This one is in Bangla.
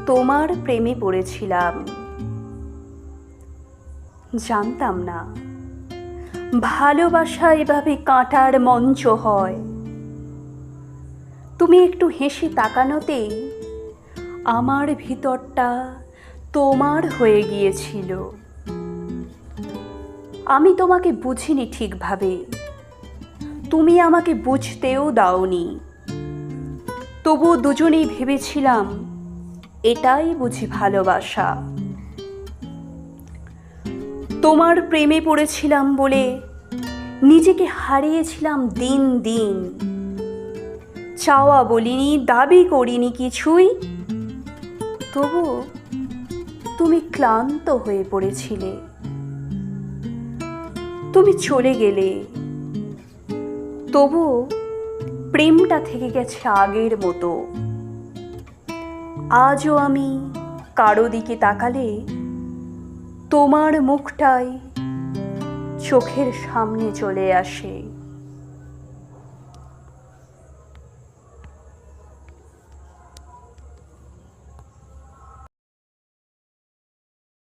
তোমার প্রেমে পড়েছিলাম, জানতাম না ভালোবাসা এভাবে কাঁটার মঞ্চ হয়। তুমি একটু হেসে তাকানোতেই আমার ভিতরটা তোমার হয়ে গিয়েছিল। আমি তোমাকে বুঝিনি ঠিকভাবে, তুমি আমাকে বুঝতেও দাওনি। তবু দুজনেই ভেবেছিলাম এটাই বুঝি ভালোবাসা। তোমার প্রেমে পড়েছিলাম বলে নিজেকে হারিয়েছিলাম দিন দিন। চাওয়া বলিনি, দাবি করিনি কিছুই, তবু তুমি ক্লান্ত হয়ে পড়েছিলে। তুমি চলে গেলে, তবু প্রেমটা থেকে গেছে আগের মতো। আজও আমি কারো দিকে তাকালে তোমার মুখটাই চোখের সামনে চলে আসে।